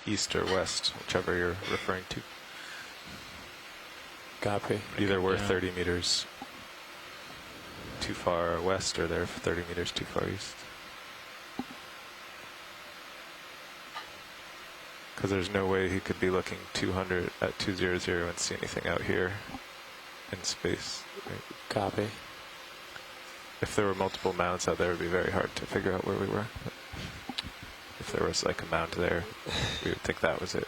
east or west, whichever you're referring to. Copy. Either we're 30 meters too far west or they're 30 meters too far east. Because there's no way he could be looking 200 at 200 and see anything out here in space. Right? Copy. If there were multiple mounds out there, it would be very hard to figure out where we were. But if there was like a mound there, we would think that was it.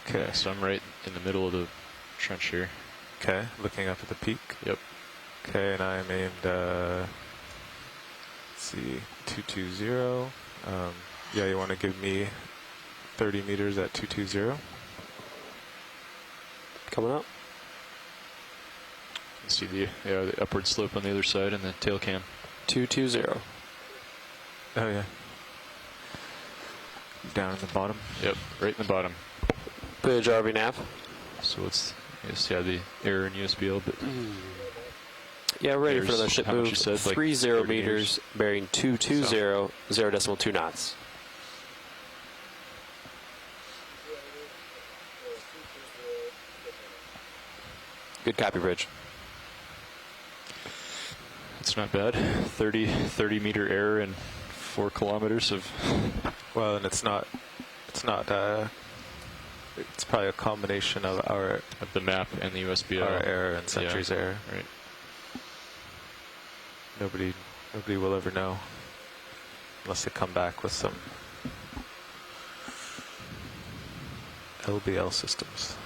Okay. Yeah, so I'm right in the middle of the trench here. Okay, looking up at the peak. Yep. Okay, and I'm aimed, let's see, 220. Yeah, you want to give me 30 meters at 220? Coming up. You see the upward slope on the other side and the tail cam. 220. Oh, yeah. Down in the bottom? Yep, right in the bottom. Bridge RV nav. So it's, I guess, yeah, the error in USBL, but... Yeah, we're ready for another ship how much move. you said, like 30 meters, bearing 220, 0.2 knots. Good copy, Bridge. It's not bad. 30 meter error and 4 kilometers of... Well, and it's probably a combination of our... Of the map and the USBL. Our error and Sentry's error. Right. Nobody will ever know unless they come back with some LBL systems.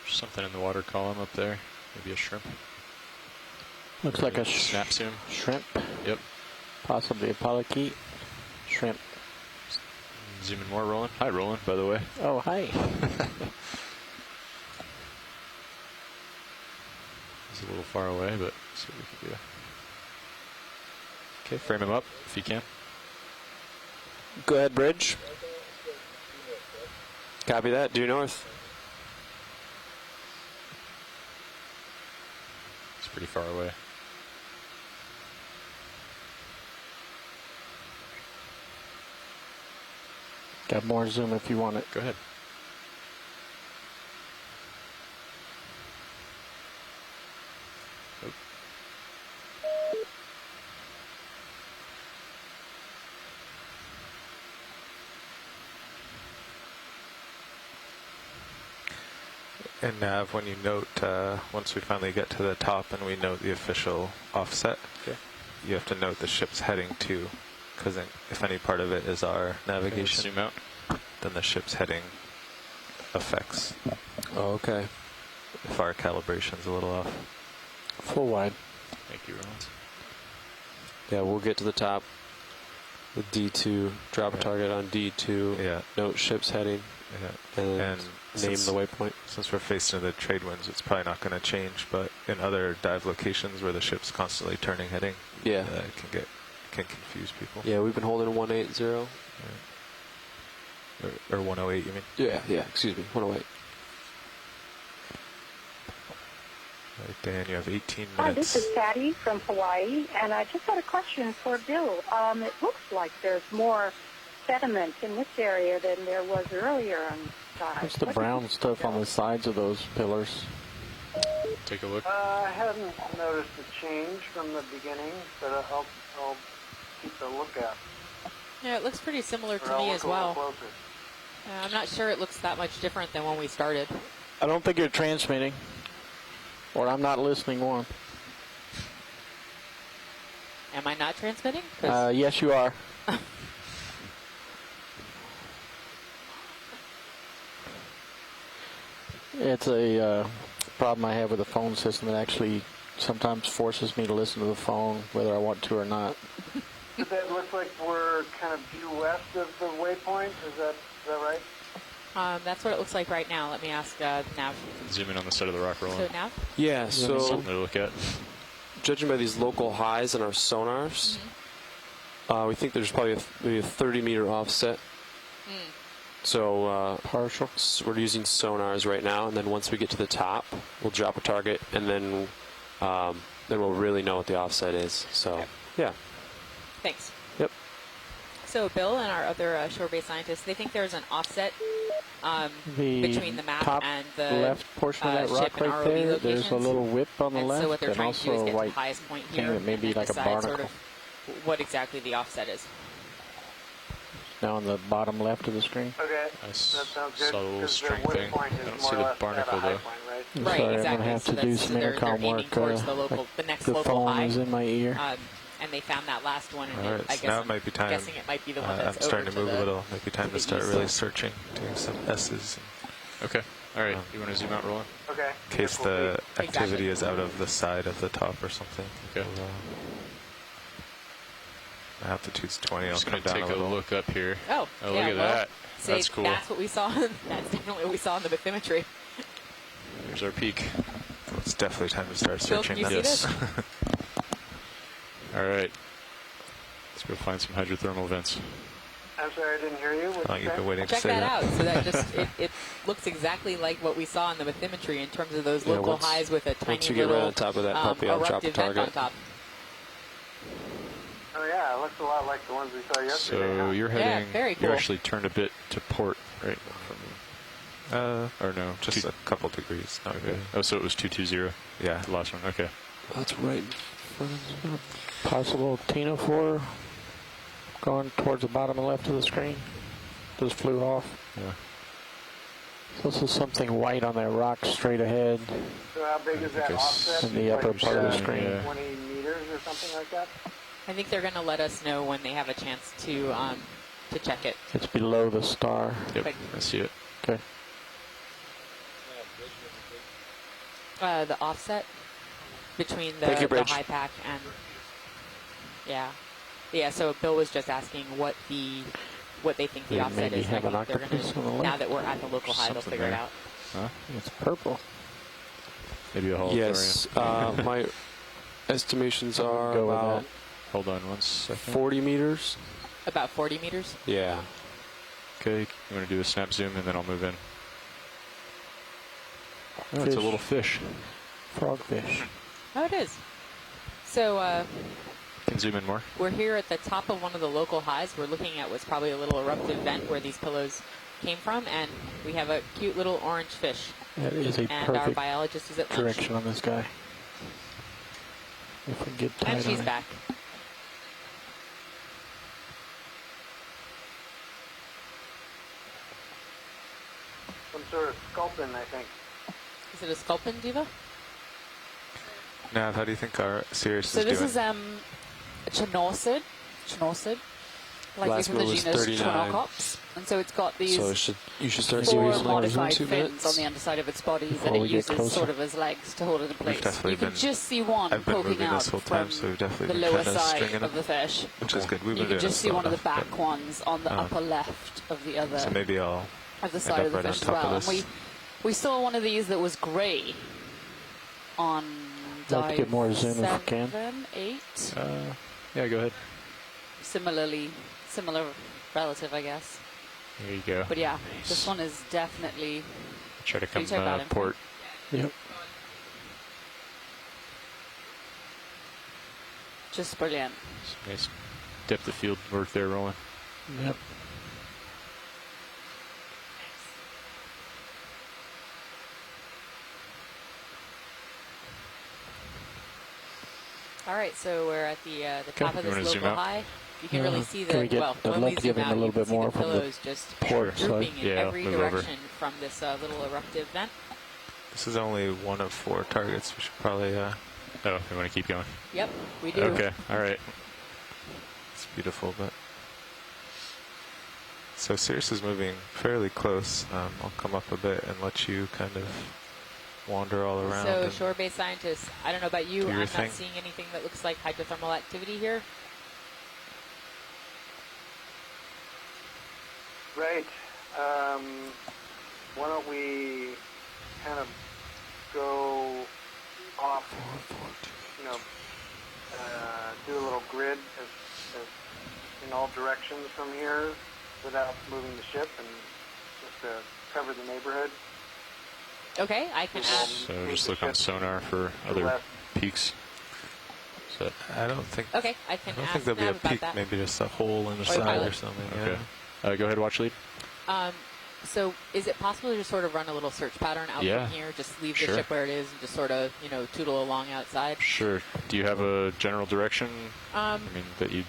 There's something in the water column up there. Maybe a shrimp. Looks like a snap zoom. Shrimp. Yep. Possibly a polychaete. Shrimp. Zoom in more, Roland. Hi, Roland, by the way. Oh, hi. He's a little far away, but let's see what we can do. Okay, frame him up if you can. Go ahead, Bridge. Copy that. Due north. It's pretty far away. Got more zoom if you want it. Go ahead. And Nav, when you note, once we finally get to the top and we note the official offset, you have to note the ship's heading too, because if any part of it is our navigation, Zoom out. then the ship's heading affects Oh, okay. if our calibration's a little off. Full wide. Thank you, Roland. Yeah, we'll get to the top with D2. Drop a target on D2. Yeah. Note ship's heading. Yeah. And name the waypoint. Since we're facing the trade winds, it's probably not going to change, but in other dive locations where the ship's constantly turning heading, Yeah. it can confuse people. Yeah, we've been holding 180. Or 108, you mean? Yeah, excuse me, 108. Right, Dan, you have 18 minutes. Hi, this is Patty from Hawaii, and I just had a question for Bill. It looks like there's more sediment in this area than there was earlier on the side. What's the brown stuff on the sides of those pillars? Take a look. I hadn't noticed a change from the beginning, but I'll keep a look at. Yeah, it looks pretty similar to Or I'll me look as a little well. closer. I'm not sure it looks that much different than when we started. I don't think you're transmitting. Or I'm not listening one. Am I not transmitting? 'Cause Yes, you are. It's a problem I have with the phone system. It actually sometimes forces me to listen to the phone whether I want to or not. Does that look like we're kind of due west of the waypoint? Is that right? that's what it looks like right now. Let me ask Nav. Zoom in on the side of the rock, Roland. So Nav? Yeah, so Something to look at. judging by these local highs in our sonars, we think there's probably maybe a 30-meter offset. So Partial. we're using sonars right now, and then once we get to the top, we'll drop a target, and then then we'll really know what the offset is. So, yeah. Thanks. Yep. So Bill and our other shore-based scientists, they think there's an offset between the map top and the left portion of that ship rock and right ROV there, locations. there's a little whip on the And left, so what they're and trying to do is also a get to white the highest point thing here that may be and like a decide barnacle. sort of what exactly the offset is. Now on the bottom left of the screen. Okay, I that sounds good. saw a little 'cause string the wood thing. point I is don't more see or the less at a barnacle high though. point, right? I'm Right, sorry, exactly. I'm gonna have So to do that's- some so they're intercom aiming work. towards the local, the next the local phone high. is in my ear. And they found that last one, and All right, I so guess now it I'm might be time. guessing it might be the one I'm that's starting over to move the, a little. Maybe time to the start east. really searching, doing some S's. Okay. All right. You want to zoom out, Roland? Okay. In case Cool. the activity Exactly. is out of the side of the top or something. Okay. My altitude's 20. I'm I'll just come going to down take a a little. look up here. Oh, Oh, yeah, look at well, that. See, That's cool. That's what we saw. That's definitely what we saw in the bathymetry. Here's our peak. It's definitely time to start Bill, searching can you then. see this? All right. Let's go find some hydrothermal vents. I'm sorry, I didn't hear you. What'd Oh, you you've say? been waiting to Check say that that. out. So that just it looks exactly like what we saw in the bathymetry in terms of those local once- highs with a tiny Once you get little right on top of that puppy, I'll drop a eruptive vent on target. top. Oh yeah, it looks a lot like the ones we saw yesterday. So huh? you're Yeah, heading. very cool. You actually turned a bit to port, right? Or no? Just a couple degrees, not Okay. really. Oh, so it was 220. Yeah. The last one. Okay. That's right. Possible Tina 4 going towards the bottom left of the screen. Just flew off. Yeah. So this is something white on that rock straight ahead. So how big is that I offset? in the upper Like, part of the 20 screen. Yeah. 20 meters or something like that? I think they're going to let us know when they have a chance to check it. It's below the star. Yep. But- I see it. Okay. The offset between Thank you, the Bridge. high pack and yeah. So Bill was just asking what they think the They offset maybe is. have I an think they're octopus gonna, on the now left. that we're at the local high, they'll Something figure it there. out. Huh? It's purple. Maybe a holothurian. Yes. My estimations are Go with about that. Hold on 1 second. 40 meters. About 40 meters. Yeah. Okay. You want to do a snap zoom and then I'll move in. Oh, it's a Fish. little fish. Frogfish. Oh, it is. So Can zoom in more. we're here at the top of one of the local highs. We're looking at what's probably a little eruptive vent where these pillows came from, and we have a cute little orange fish. That is a And our perfect biologist is at lunch. direction on this guy. If we get tight And she's on it. back. Some sort of sculpin, I think. Is it a sculpin, Diva? Nav, how do you think our Sirius So is this doing? is a Chinorcid, likely Last from the one was genus 39. Chinocops. And so it's got these So you should start four seeing more in modified 2 fins minutes. on the underside of its body Before that we it get uses closer. sort of as legs to hold it in place. definitely You can been- just see one I've been poking moving out this whole from time, so we've definitely the been lower kinda side stringing of them. the fish. Which is good. We've You been can doing just this see long one of the enough, back but- ones on the upper left of the other So maybe I'll of the end side up of the right on fish as top of well. And this. we saw one of these that was grey on I'd like to dive get more zoom if we can. 7, 8. Yeah, go ahead. Similar relative, I guess. There you go. But yeah, this one is definitely. Try to come you check that in? port. Yep. Just brilliant. Some nice depth of field work there, Roland. Yep. All right, so we're at the top of you this wanna zoom local out? high. You can really see Can the we get- well. I'd When love we to zoom give him out, a little you can bit see more the from the pillows just port side. drooping in Yeah, every move over. direction from this little eruptive vent. This is only one of 4 targets. We should probably. Oh, you want to keep going? Yep, we do. Okay. All right. It's beautiful, but. So Sirius is moving fairly close. I'll come up a bit and let you kind of wander all around. So and- shore-based scientists, I don't know about you, Do I'm your not thing. seeing anything that looks like hydrothermal activity here. Right. Why don't we kind of go off, do a little grid as in all directions from here without moving the ship and just to cover the neighborhood. Okay, I can add. So just look on sonar for other peaks. So, I don't think. Okay, I can I don't ask think there'll be Nav a about peak. that. Maybe just a hole in the Or side pilot. or something. okay. Yeah. Go ahead, watch lead. So is it possible to just sort of run a little search pattern out Yeah. from here? Just leave Sure. the ship where it is and just sort of, tootle along outside? Sure. Do you have a general direction? I mean, that you.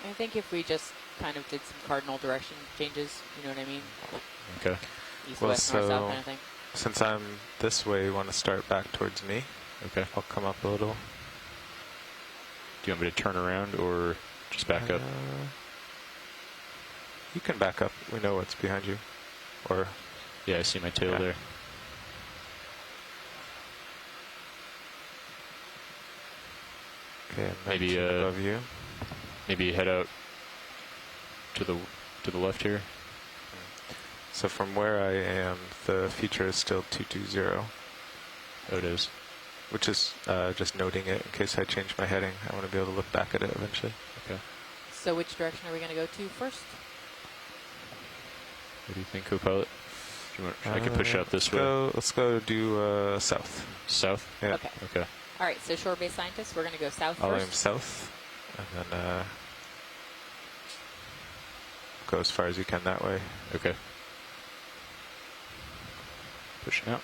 I think if we just kind of did some cardinal direction changes, you know what I mean? Okay. East, Well, west, north, south so- kind of thing. Since I'm this way, you want to start back towards me. Okay. I'll come up a little. Do you want me to turn around or just back up? You can back up. We know what's behind you. Or Yeah, I see my tail Yeah. there. okay, and Maybe, 19 above you. Maybe head out to the left here. So from where I am, the feature is still 220, Oh, it is. which is just noting it in case I change my heading. I want to be able to look back at it eventually. Okay. So which direction are we going to go to first? What do you think, co-pilot? Do you want, I could push out this way. Let's go do south. South? Yeah. Okay. Okay. All right, so shore-based scientists, we're going to go south I'll aim first. south, and then go as far as you can that way. Okay. Pushing out.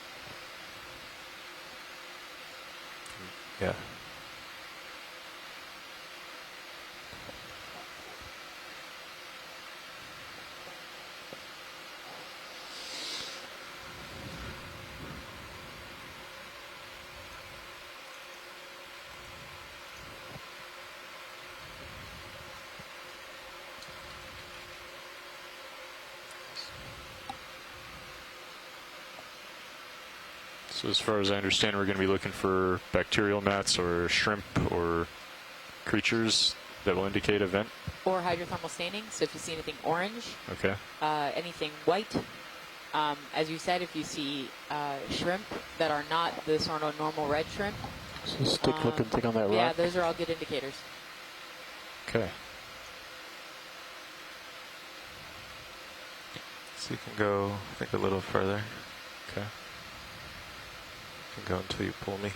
Yeah. So as far as I understand, we're going to be looking for bacterial mats or shrimp or creatures that will indicate a vent. Or hydrothermal staining, so if you see anything orange, Okay. anything white, as you said, if you see shrimp that are not the sort of normal red shrimp, So stick looking thing on that rock. yeah, those are all good indicators. Okay. So you can go, I think, a little further. Okay. You can go until you pull me.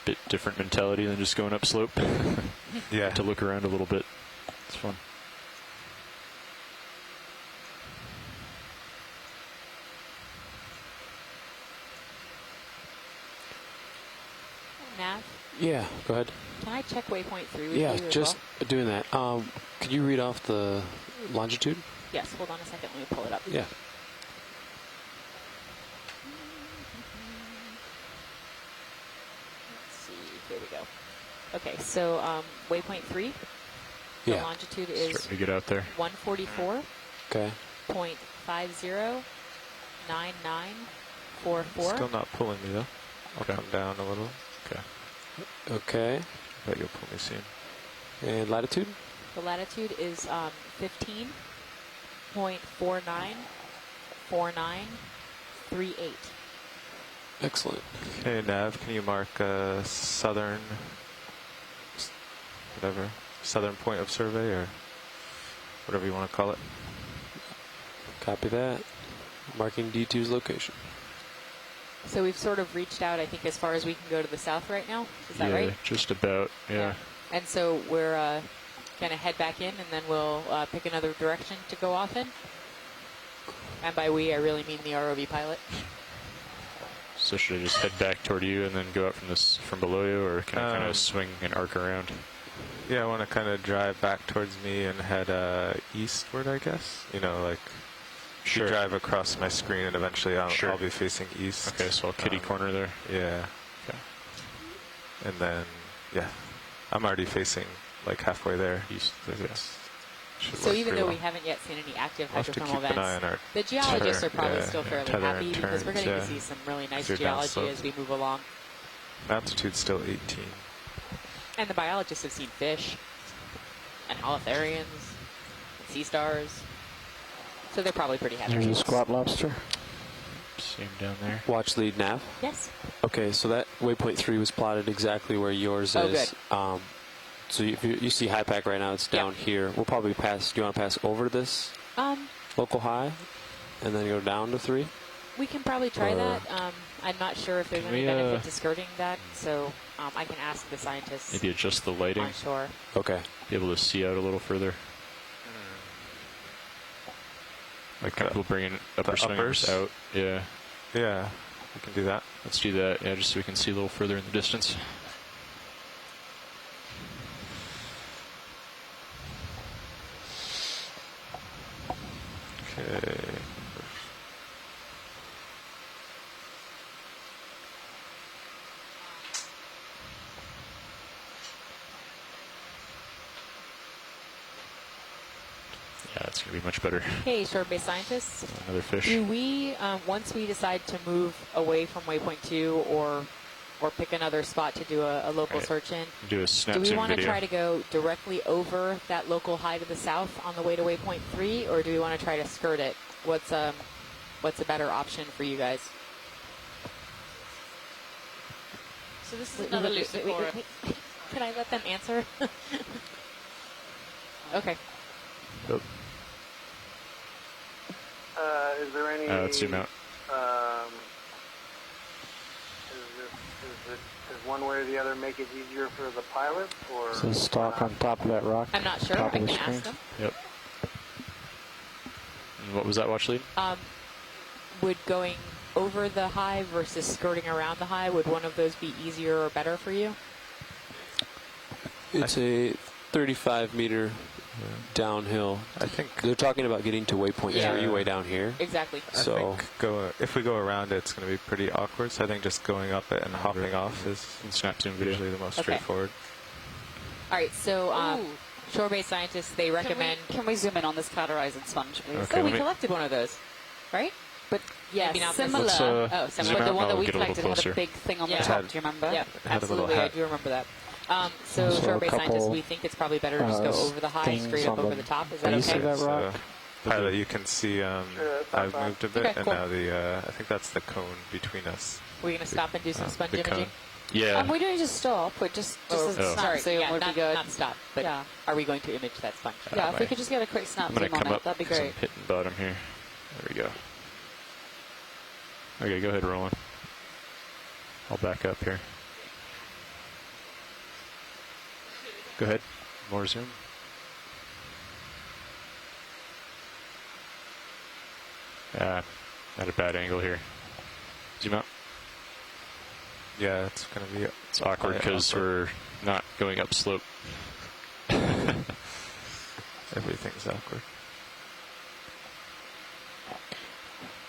Bit different mentality than just going up slope. Yeah. To look around a little bit. It's fun. Nav, Yeah, go ahead. can I check waypoint 3 with Yeah, you as just well? doing that. Could you read off the longitude? Yes, hold on a second, let me pull it up. Yeah. Let's see, here we go. Okay, so waypoint 3, the Yeah. longitude is Starting to get out there. 144.509944. Okay. Still not pulling me though. I'll Okay. come down a little. Okay. Okay. Bet you'll pull me soon. And latitude? The latitude is 15.494938. Excellent. Okay, Nav, can you mark southern, whatever, southern point of survey or whatever you want to call it? Copy that. Marking D2's location. So we've sort of reached out, I think, as far as we can go to the south right now. Is that yeah, right? just about. Yeah. And so we're going to head back in, and then we'll pick another direction to go off in. And by we, I really mean the ROV pilot. So should I just head back toward you and then go out from below you, or can I kind of swing and arc around? Yeah, I want to kind of drive back towards me and head eastward, I guess. You know, like Sure. drive across my screen and eventually I'll be facing east. Okay, so I'll kitty corner there. Yeah. Okay. And then, yeah, I'm already facing like halfway there. East. Should So work even pretty though well. we haven't yet seen any active We'll have to hydrothermal keep an eye vents, on our the geologists tether, are probably yeah, still fairly tether happy and because we're turns, getting yeah. to see some really nice Through geology downslope. as we move along. Altitude's still 18. And the biologists have seen fish and holotherians and sea stars. So they're probably pretty happy. There's a squat lobster. See him down there. Watch lead nav. Yes. Okay, so that waypoint 3 was plotted exactly where yours Oh, is. So if you see high pack right now, it's down here. We'll probably pass. Do you want to pass over this local high, and then go down to 3? We can probably try that. I'm not sure if there's any benefit to skirting that, so I can ask the scientists. Maybe adjust the lighting. On shore. Okay. Be able to see out a little further. Like comfortable bringing upper swingers out. Yeah. Yeah, we can do that. Let's do that. Yeah, just so we can see a little further in the distance. Okay. Yeah, that's going to be much better. Hey, shore-based scientists. Another fish. Do we, once we decide to move away from waypoint 2 or pick another spot to do a local search in, Do a snap do we zoom want to video. try to go directly over that local high to the south on the way to waypoint 3, or do we want to try to skirt it? What's a better option for you guys? So this is another Lucifora. Wait. Can I let them answer? Okay. Oh, Is there any? let's zoom out. Does one way or the other make it easier for the pilot, or? So stock on top of that rock. I'm not sure. I Top of can the ask screen. them. Yep. And what was that watch lead? Would going over the high versus skirting around the high, would one of those be easier or better for you? It's a 35-meter downhill. I think They're talking about getting to waypoint 3 way down here. Exactly. So if we go around it, it's going to be pretty awkward. So I think just going up it and hopping off is Snap zoom video. usually the most Okay. straightforward. All right, so Ooh. shore-based scientists, they recommend... Can we zoom in on this calorizing sponge, please? Okay, we let me- collected one of those, right? But yeah, Maybe not this similar. Let's, Oh, zoom similar. But the out one and that I'll we get a little collected had closer. a big thing on Yeah. the top. Do you remember? Yeah, had a little absolutely. I hat. do remember that. So Also a shore-based scientists, couple, we think it's probably better to just go over the high, things straight up on over the the top. Is that base okay? of that rock. So, pilot, you can see that's I've fine. moved a bit, Okay, and cool. now the I think that's the cone between us. We're going to stop and do some sponge the imaging? cone. Yeah. We don't just stop. We're just Oh, a snap sorry, zoom yeah, would not, be good. not stop, but Yeah. are we going to image that sponge? Yeah, if we Bye. could just get a quick snap I'm going zoom to on come it, up that'd be 'cause I'm great. hitting bottom here. There we go. Okay, go ahead, Roland. I'll back up here. Go ahead. More zoom. At a bad angle here. Zoom out. Yeah, it's going to be. It's awkward quite because awkward. we're not going up slope. Everything's awkward.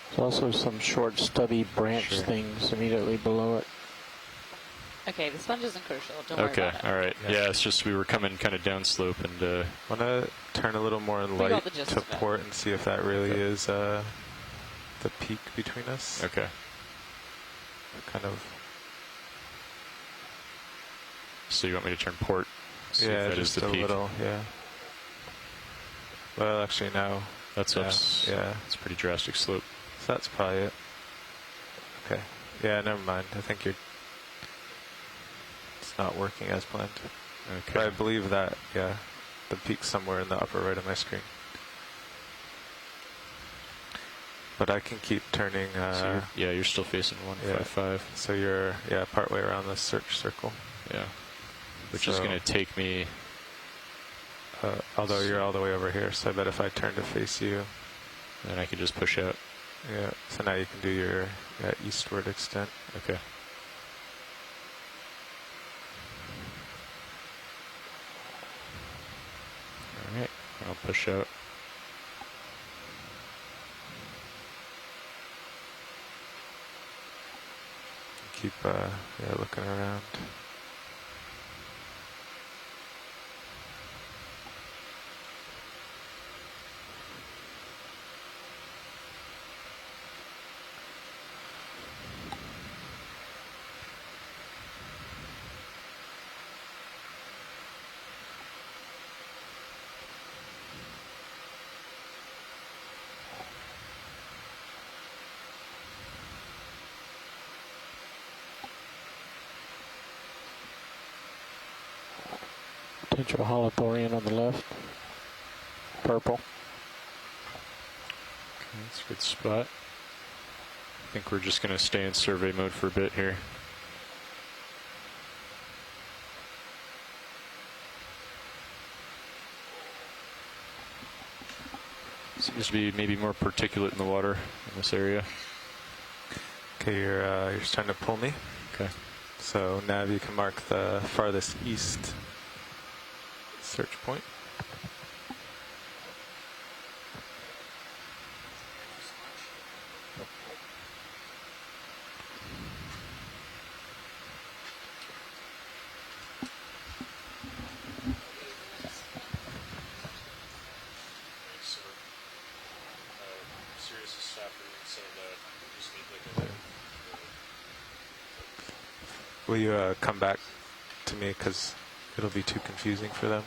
There's also some short, stubby branch Sure. things immediately below it. Okay, the sponge isn't crucial. Don't worry Okay, about it. all right. Yeah. Yeah, it's just we were coming kind of downslope and Want to turn a little more We got light the gist to of it. port and see if that really is the peak between us. okay. Kind of. So you want me to turn port? See Yeah, if that is just the a peak. little. Yeah. Well, actually, no. That's Yeah, ups. yeah. It's a pretty drastic slope. So that's probably it. Okay. Yeah, never mind. I think it's not working as planned. But I Okay. believe that, yeah, the peak's somewhere in the upper right of my screen. But I can keep turning. So you're still facing 155. So you're partway around the search circle. Yeah. Which is So- going to take me. Although you're all the way over here, so I bet if I turn to face you, Then I could just push out. yeah. So now you can do your eastward extent. Okay. All right. I'll push out. Keep looking around. Potential holothorian on the left. Purple. Okay, that's a good spot. I think we're just going to stay in survey mode for a bit here. Seems to be maybe more particulate in the water in this area. Okay, you're starting to pull me. Okay. So now you can mark the farthest east search point. Will you come back to me, because it'll be too confusing for them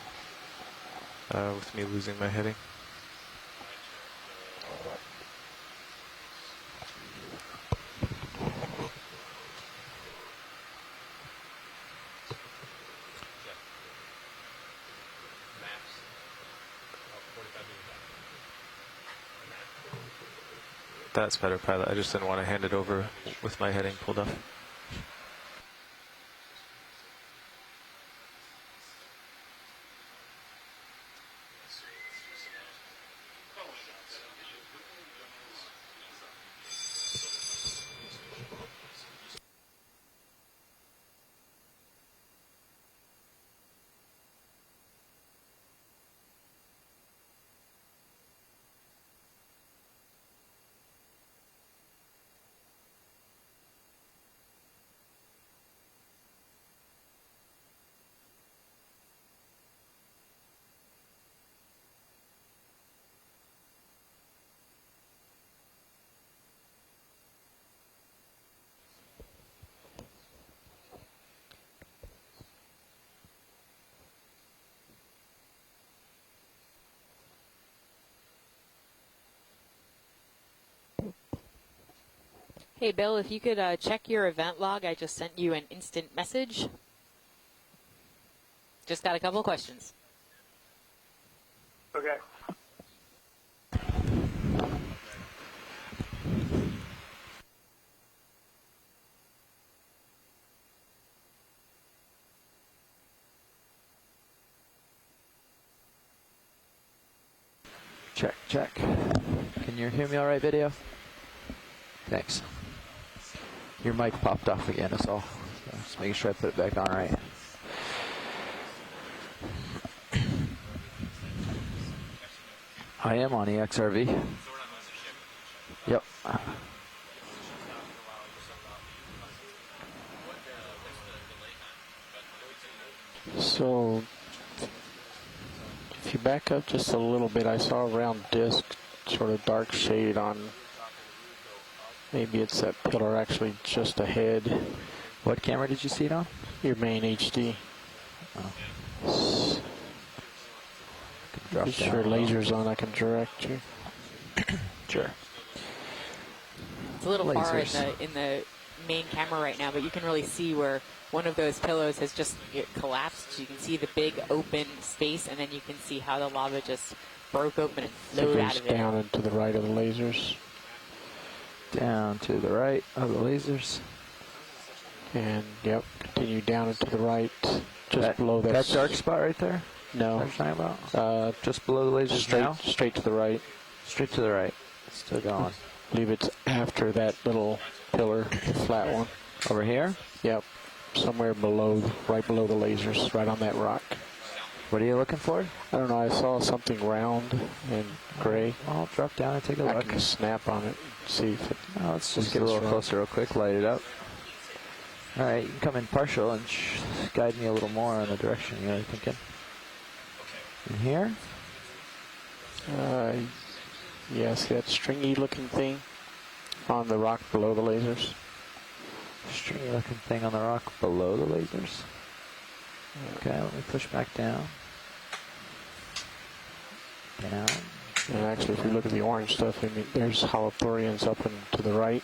with me losing my heading. That's better, pilot. I just didn't want to hand it over with my heading pulled up. Hey, Bill, if you could check your event log, I just sent you an instant message. Just got a couple of questions. Okay. Check, check. Can you hear me all right, video? Thanks. Your mic popped off again, that's all. So just making sure I put it back on right. I am on EXRV. Yep. So, if you back up just a little bit, I saw a round disc, sort of dark shade on, maybe it's that pillar actually just ahead. What camera did you see it on? Your main HD. Oh. If your laser's on, I can direct you. Sure. It's a little far Lasers. in the main camera right now, but you can really see where one of those pillows has just collapsed. You can see the big open space, and then you can see how the lava just broke open and flowed out It of goes it. down and to the right of the lasers. Down to the right of the lasers. And, yep, continue down and to the right, just below that. That dark spot right there? No. What you're talking about? Just below the lasers now? Straight to the right. Straight to the right. Still going. I believe it's after that little pillar, the flat one. Over here? Yep. Somewhere below, right below the lasers, right on that rock. What are you looking for? I don't know, I saw something round and gray. Well, I'll drop down and take a I look. can snap on it, see if it... Oh, let's just is get a this little round. closer real quick, light it up. All right, you can come in partial and guide me a little more on the direction you're thinking. In here? Yeah, see that stringy looking thing on the rock below the lasers? Stringy looking thing on the rock below the lasers. Okay, let me push back down. Down. And actually, if we look at the orange stuff, I mean, there's holothorians up and to the right.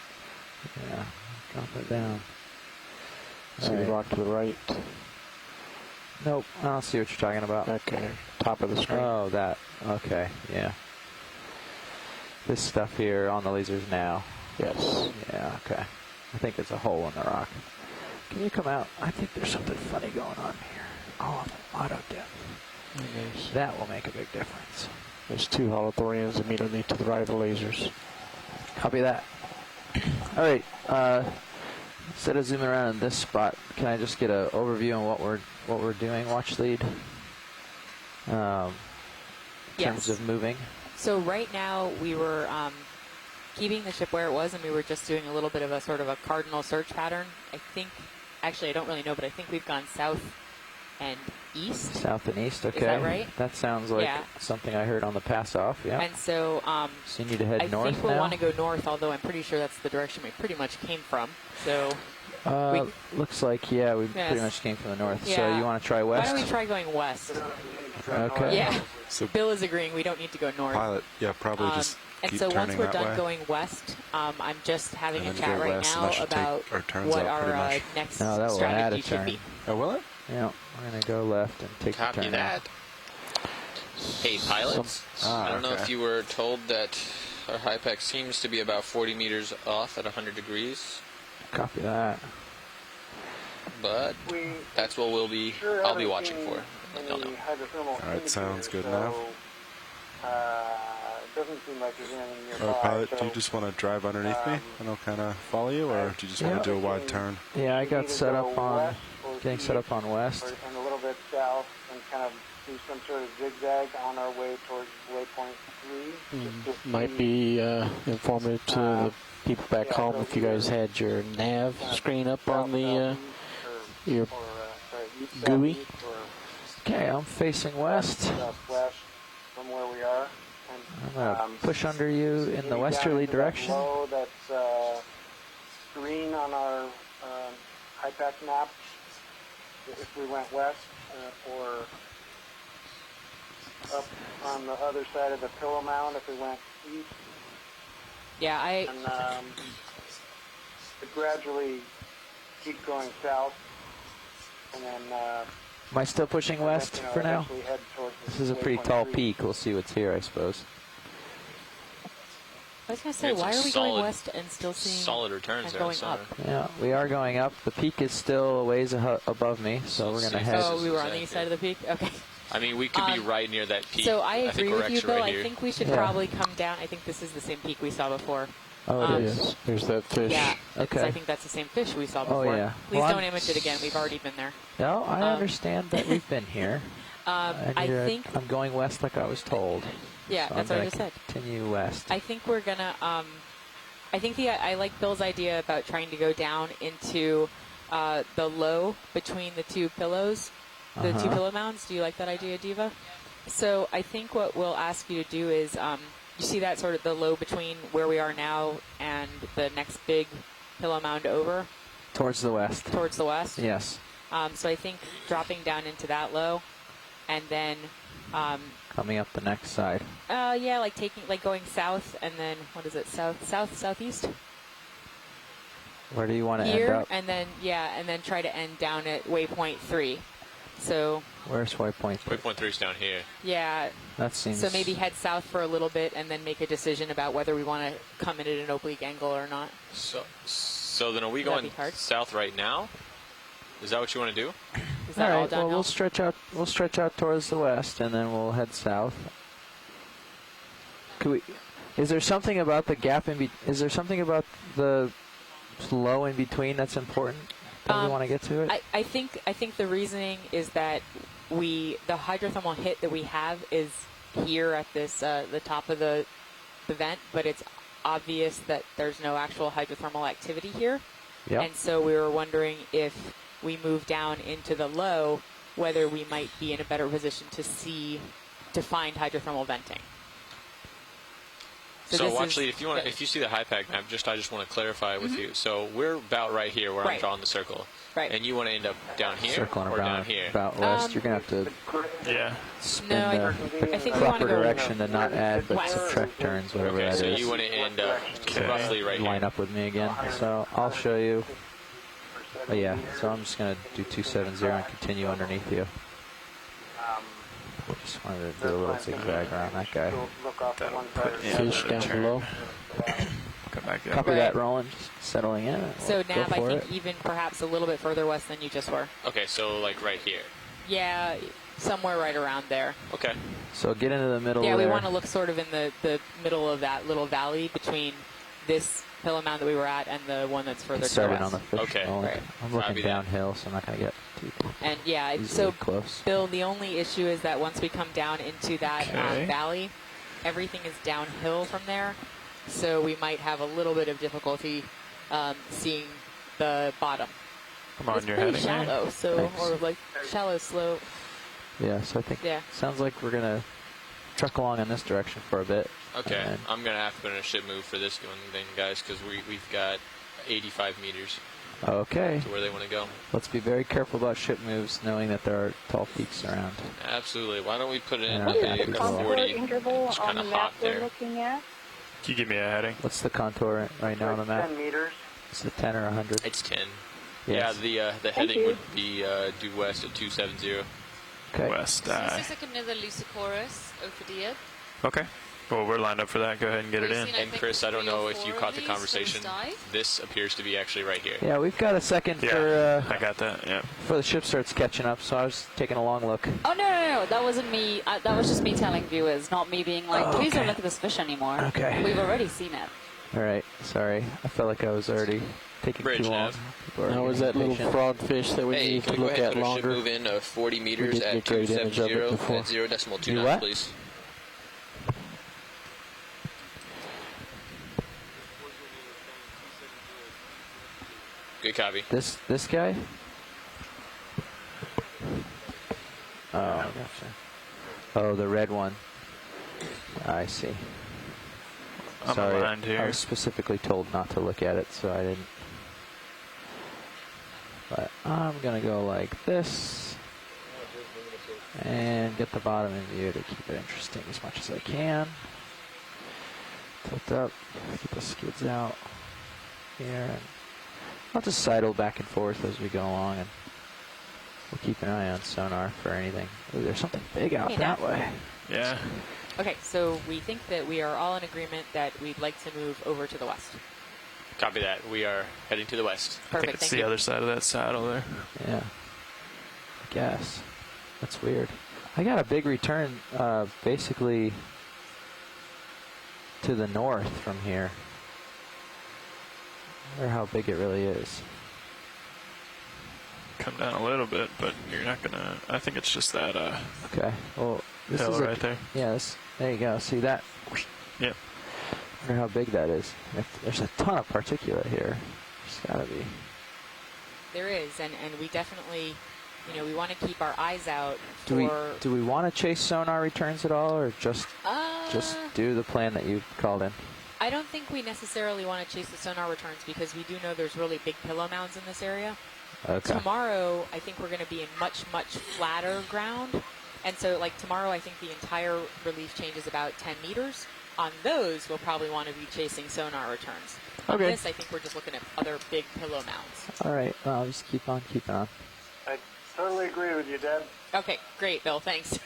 Yeah, drop it down. See All the right. rock to the right. Nope, I don't see what you're talking about. Okay, top of the screen. Oh, that. Okay, yeah. This stuff here on the lasers now. Yes. Yeah, okay. I think it's a hole in the rock. Can you come out? I think there's something funny going on here. Oh, auto depth. That will make a big difference. There's 2 holothorians immediately to the right of the lasers. Copy that. All right. Instead of zooming around in this spot, can I just get an overview on what we're doing? Watch lead. In terms of moving. So right now we were keeping the ship where it was, and we were just doing a little bit of a sort of a cardinal search pattern. I think, actually, I don't really know, but I think we've gone south and east. South and east, okay. Is that right? That sounds like something I heard on the pass off, yeah. And so, so you need to head north I think we'll now? want to go north, although I'm pretty sure that's the direction we pretty much came from. So, looks like, yeah, we pretty much came from the north. Yeah. So you want to try west? Why don't we try going west? Okay. Yeah. So Bill is agreeing we don't need to go north. pilot, probably just and keep so once turning we're that done way. going west, I'm just having And a then chat go right west, and now that should about take our turns what out pretty our much. next No, that will add a strategy should turn. be. Oh, will it? Yeah, we're going to go left and take the Copy turn that. out. Hey, pilots. I don't know okay. if you were told that our high pack seems to be about 40 meters off at 100 degrees, Copy that. but that's what I'll be watching for. Y'all know. All right, sounds good now. Doesn't seem like there's anything nearby. All right, pilot, so, do you just want to drive underneath me and I'll kind of follow you, or do you just want to do a wide turn? Yeah, I got either set go up on, west or getting set up on or west. and a little bit south, and kind of do some sort of zigzag on our way towards waypoint 3. Just to Might see, be informative to the people back yeah, home so if you guys had your nav screen up on the your east, GUI. southeast, or Okay, I'm facing west. southwest from where we are. I'm going to push under you in the maybe westerly down into that direction. glow that's green on our high pack map. If we went west, or up on the other side of the pillow mound if we went east, Yeah, and to gradually keep going south, and then Am I still pushing west for now? eventually head towards This is a pretty waypoint tall 3. peak. We'll see what's here, I suppose. I was going to say, It's why some are we solid- going west and still seeing Solid returns and there. going so- up? Yeah, we are going up. The peak is still a ways above me, so we're going to see. head. Oh, we were on the Exactly. east side of the peak? Okay. I mean, we could be right near that peak. So I think agree we're with you, actually Bill. right I here. think we should Yeah. probably come down. I think this is the same peak we saw before. Oh, it is. Yes, there's that fish. Yeah, because Okay. I think that's the same fish we saw Oh, before. yeah. Please Well, don't I'm- image it again. We've already been there. No, I understand that we've been here. I think, I'm going west like I was told. yeah, So that's I'm what I gonna just said. Continue west. I think we're gonna. I think I like Bill's idea about trying to go down into the low between the two pillows, the two pillow mounds. Do you like that idea, Diva? So I think what we'll ask you to do is, you see that sort of the low between where we are now and the next big pillow mound over Towards the west. towards the west. Yes. So I think dropping down into that low, and then. Coming up the next side. Yeah, like going south, and then what is it? Southeast Where do you want to end here, up? and then try to end down at waypoint 3. So Where's waypoint? Waypoint 3 is down here. yeah, That seems. so maybe head south for a little bit, and then make a decision about whether we want to come in at an oblique angle or not. So then are we Would that going be hard? south right now? Is that what you want to do? Is that all all right. done? Well, we'll stretch out. We'll stretch out towards the west, and then we'll head south. Could we? Is there something about the gap in? Is there something about the low in between that's important? That we want to get to it. I think the reasoning is that the hydrothermal hit that we have is here at this the top of the vent, but it's obvious that there's no actual hydrothermal activity here. Yep. And so we were wondering if we move down into the low, whether we might be in a better position to find hydrothermal venting. So actually, if you see the high pack map, I just want to clarify with you. So we're about right here where I'm Right. drawing the circle. Right. And you want to end up down here Circling or around down here? about west. You're gonna have to Yeah. spin No, I the think we want proper to go direction to not add but west. subtract turns, whatever Okay, that so is. you want to end up roughly right Line here. up with me again. So I'll show you. Oh, yeah. So I'm just gonna do 270 and continue underneath you. Just wanted to do a little zigzag around that guy. Look off to one side. Fish down below. Come back in. Copy Right. that, Roland. Just settling in. So Go Nav, I for think it. even perhaps a little bit further west than you just were. Okay, so like right here. Yeah, somewhere right around there. Okay. So get into the middle Yeah, we there. want to look sort of in the middle of that little valley between this pillow mound that we were at and the one that's further to the Starting west. on the fish. Okay. Roland. Right. I'm looking Copy that. downhill, so I'm not going to get too And yeah, easily so close. Bill, the only issue is that once we come down into that Okay. valley, everything is downhill from there. So we might have a little bit of difficulty seeing the bottom. Come on, It's you're pretty heading there. shallow, so Thanks. or like shallow slope. Yeah, so I think Yeah. sounds like we're going to truck along in this direction for a bit. Okay. And I'm gonna have to put in a ship move for this one thing, guys, because we've got 85 meters okay. to where they want to go. Let's be very careful about ship moves, knowing that there are tall peaks around. Absolutely. Why don't we put it in Yeah, What with is okay. the a contour 40? interval It's on kind the of map hot we're there. looking at? Can you give me a heading? What's the contour right now on the map? 10 meters. Is it 10 or 100? It's 10. Yes. Yeah, the heading you. would be due west at 270. Okay. West. So this is like another Lucicorus Ophidia. Okay. Well, we're lined up for that. Go ahead and get it We've in. seen, I And think, Chris, I don't 3 or know if 4 you of caught the these conversation. since dive. This appears to be actually right here. Yeah, we've got a second Yeah, for I got that. Yeah. before the ship starts catching up, so I was taking a long look. Oh, no. That wasn't me. That was just me telling viewers, not me being like, Oh, please don't okay. look at this fish anymore. Okay. We've already seen it. All right, sorry. I felt like I was already taking Bridge too long. nav. People are Now, was that getting little impatient. frogfish that we Hey, need can to we go look ahead at and put a ship longer? move in 40 meters didn't at get great image of it 270 before. at 0.2 Do knots, what? please? Good copy. This guy? Oh, gotcha. Oh, the red one. I see. I'm Sorry, aligned here. I was specifically told not to look at it, so I didn't. But I'm gonna go like this and get the bottom in view to keep it interesting as much as I can. Tilt up, get the skids out here, and I'll just sidle back and forth as we go along, and we'll keep an eye on sonar for anything. Ooh, there's something big out Hey, that Nat. way. Yeah. Okay, so we think that we are all in agreement that we'd like to move over to the west. Copy that. We are heading to the west. I think Perfect, it's thank the you. other side of that saddle there. Yeah. I guess. That's weird. I got a big return basically to the north from here. I wonder how big it really is. Come down a little bit, but you're not gonna. I think it's just that Okay. Well, this hill is right there. Yeah, there you go. See that? Yep. I wonder how big that is. There's a ton of particulate here. There's gotta be. There is, and we definitely, we want to keep our eyes out Do for. we want to chase sonar returns at all, or just do the plan that you called in? I don't think we necessarily want to chase the sonar returns because we do know there's really big pillow mounds in this area. Okay. Tomorrow, I think we're going to be in much, much flatter ground. And so, like, tomorrow, I think the entire relief change is about 10 meters. On those, we'll probably want to be chasing sonar returns. On Okay. this, I think we're just looking at other big pillow mounds. All right. Well, I'll just keep on keeping on. I totally agree with you, Dad. Okay, great, Bill. Thanks.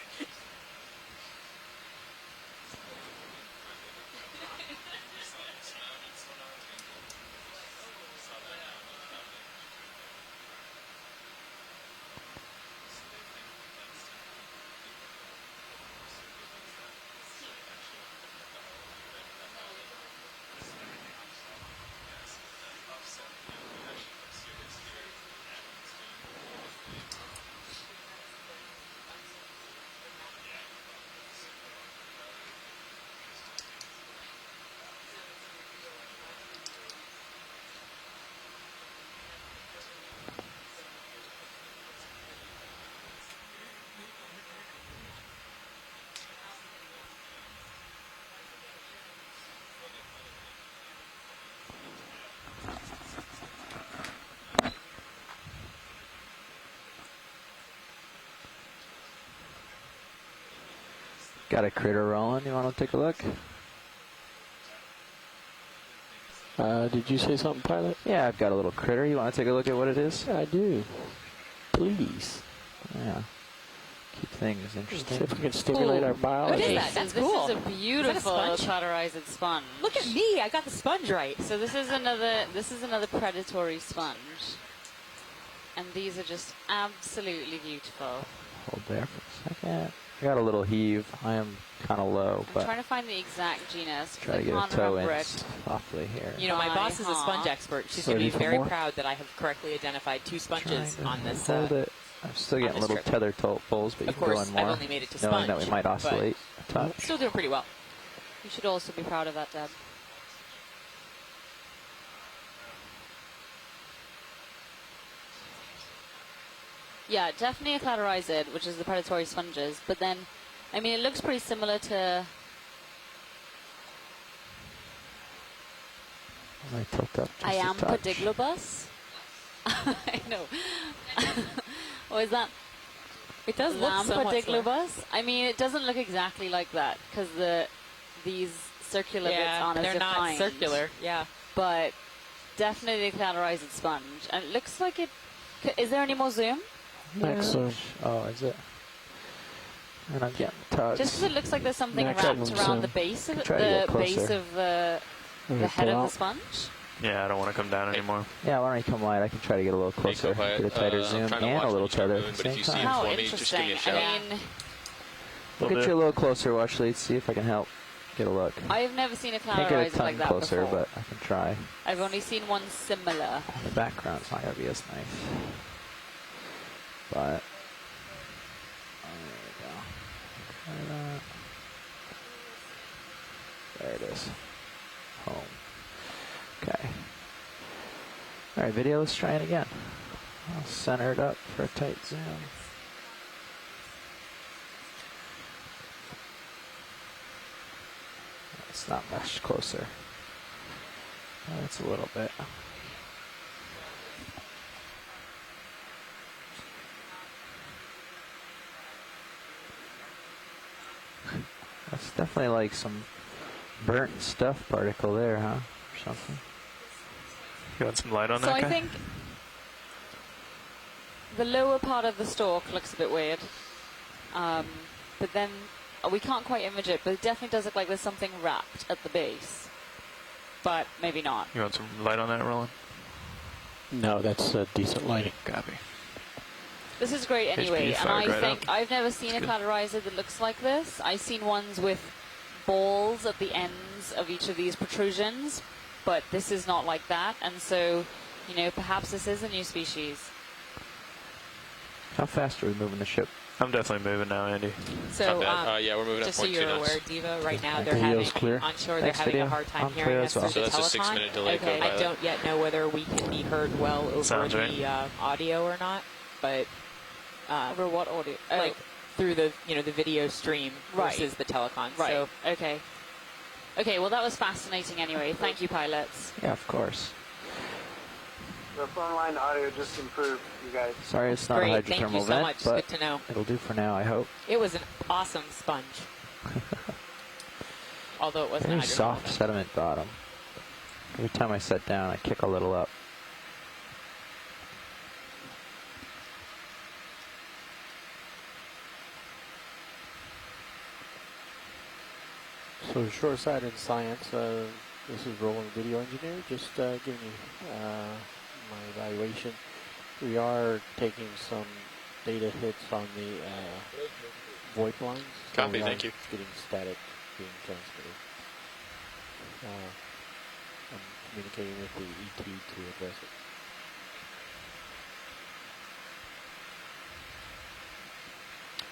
Got a critter rolling. You want to take a look? Did you say something, pilot? Yeah, I've got a little critter. You want to take a look at what it is? I do. Please. Yeah. Keep things See interesting. if we can stimulate our biology. What is that? That's this cool. is a beautiful Is that a sponge? cauterized sponge. Look at me. I got the sponge right. So this is another predatory sponge. And these are just absolutely beautiful. Hold there for a second. I got a little heave. I am kind of low, I'm but trying to find the exact genus. try to get a toe in softly here. You know, my boss is a sponge expert. She's going to be very proud that I have correctly identified 2 sponges on this. Hold it. I'm still getting little tether pulls, but you can go in more. I've only made it to knowing sponge, that we might oscillate a touch. Still doing pretty well. You should also be proud of that, Deb. Yeah, definitely a cauterized, which is the predatory sponges. But then, I mean, it looks pretty similar to... I might tilt up just I am a touch. pediglobus. I know. What is that? It does look somewhat Lamprediglobus. I mean, it doesn't look exactly like that because these circular bits on it they're are not defined. circular. Yeah, but definitely a cauterized sponge, and it looks like it. Is there any more zoom? Max zoom. Oh, is it? And I'm getting tugs. Just because it looks like there's something Max wrapped zoom. around the base of it, Try to get the closer. base of the head of the sponge. Yeah, I don't want to come down anymore. Yeah, why don't you come wide? I can try to get a little closer, get a tighter zoom, and a little tether at the same time. How interesting. I mean, We'll get you a little closer, watch lead, see if I can help get a look. I've never seen a Can't get a cauterized ton like that closer, before. but I can try. I've only seen one similar. The background's not going to be as nice. But, there we go. Try that. There it is. Home. Okay. Alright, video, let's try it again. I'll center it up for a tight zoom. It's not much closer. That's a little bit. That's definitely like some burnt stuff particle there, huh? Or something. You want some light on So that I guy? think the lower part of the stalk looks a bit weird. But then we can't quite image it, but it definitely does look like there's something wrapped at the base. But maybe not. You want some light on that, Roland? No, that's decent lighting. Copy. This is great anyway, HP and I fired right think up. I've never seen a cauterizer that looks like this. I've seen ones with balls at the ends of each of these protrusions, but this is not like that, and so, you know, perhaps this is a new species. How fast are we moving the ship? I'm definitely moving now, Andy. So, yeah, we're moving just at so 0.2 you're knots. aware, Diva, right now The they're having, video's clear. on shore, Thanks, they're having video. a hard time I'm hearing clear us as well. through the So that's a telecon. 6-minute delay Okay. code I don't yet know whether we can be heard well over Sounds the right. audio or not, but Over what audio? like through the the video stream Right. versus the telecon. Right. So Okay. Okay, well, that was fascinating anyway. Thank you, pilots. Yeah, of course. The phone line audio just improved, you guys. Sorry, it's not great. a Thank you hydrothermal so vent, much. but Good to know. it'll do for now, I hope. It was an awesome sponge. Although it wasn't Very a hydrothermal soft vent. sediment bottom. Every time I set down, I kick a little up. So short-sighted science, this is Roland, video engineer, just giving you my evaluation. We are taking some data hits on the VoIP lines. So Copy, we are thank you. Getting static being transmitted. I'm communicating with the ET to address it.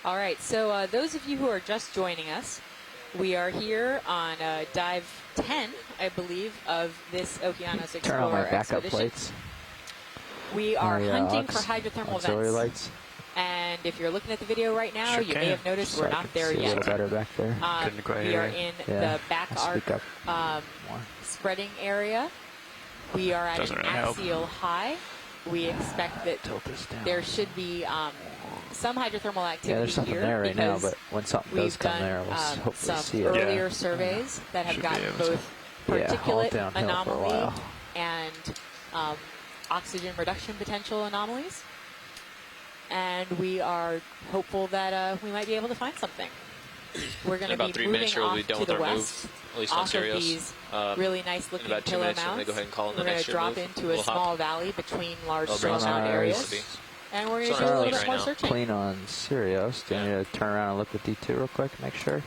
All right, so those of you who are just joining us, we are here on dive 10, I believe, of this Okeanos Turn on my Explorer backup expedition. lights. We are My, hunting for aux- hydrothermal auxiliary vents. lights. And if you're looking at the video right now, Sure you may can. have noticed So we're I not can there see a yet. little better back there. Couldn't quite We are hear in Yeah, the back I'll arc speak up um, more. spreading area. We are at Doesn't an really help. axial high. We expect that Tilt this down. there should be some hydrothermal activity Yeah, there's something here there right now, because but when something does we've come done there, we'll hopefully some see it. earlier Yeah. surveys that have Should be gotten able to. both Yeah, hold particulate downhill for a anomaly while. and oxygen reduction potential anomalies. and we are hopeful that we might be able to find something. We're going to be about 3 moving minutes here, we'll be off done to with the our west, move, at least on off of Sirius. these really nice looking In about 2 pillow minutes, I'm mounds. going to go ahead and call in the We're going next to drop move. into a We'll hop. small valley between large I'll bring soil some mound areas, ROV. and we're going to It's do a on little our bit more right now. searching. Clean on Sirius. Do you Yeah. need to turn around and look at D2 real quick, make sure?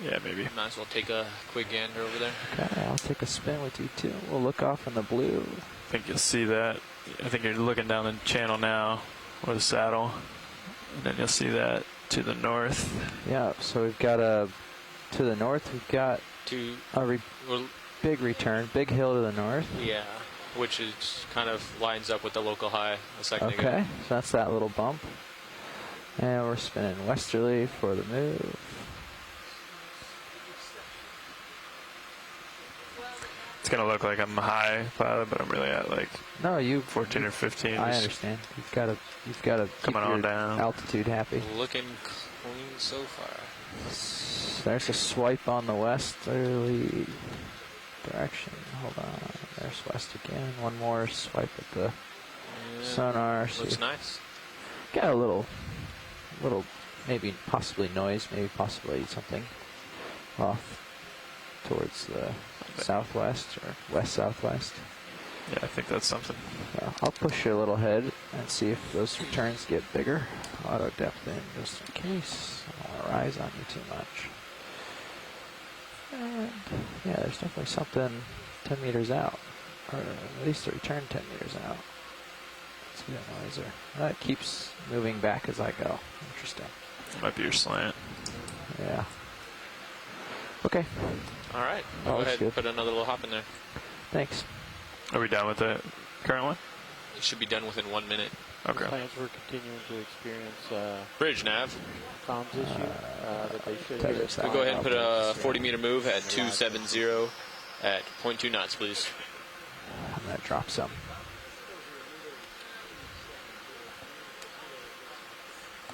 Yeah, maybe. Might as well take a quick gander over there. Okay, I'll take a spin with D2. We'll look off in the blue. I think you'll see that. I think you're looking down the channel now, or the saddle, and then you'll see that to the north. Yeah, so we've got to the north, we've got Well, big return, big hill to the north. yeah, which is kind of lines up with the local high a second ago. Okay, so that's that little bump. And we're spinning westerly for the move. It's gonna look like I'm high pilot, but I'm really at like No, you 14 or 15. I Just understand. You've got to keep Coming on your down. altitude happy. Looking clean so far. There's a swipe on the westerly direction. Hold on. There's west again. One more swipe at the sonar. Looks See. nice. Got a little, maybe possibly noise, maybe possibly something off towards the southwest or west-southwest. yeah, I think that's something. I'll push you a little head and see if those returns get bigger. Auto depth in just in case. I don't want to rise on you too much. And yeah, there's definitely something 10 meters out. Or at least a return 10 meters out. Let's see that noise there. It keeps moving back as I go. Interesting. Might be your slant. Yeah. Okay. All right. Oh, Go that's ahead good. and put another little hop in there. Thanks. Are we done with the current one? It should be done within 1 minute. Okay. Plans we're continuing to experience Bridge nav. comms issue that they should tether hear us side. We'll go ahead and put a 40-meter move at 270 at 0.2 knots, please. I'm going to drop some.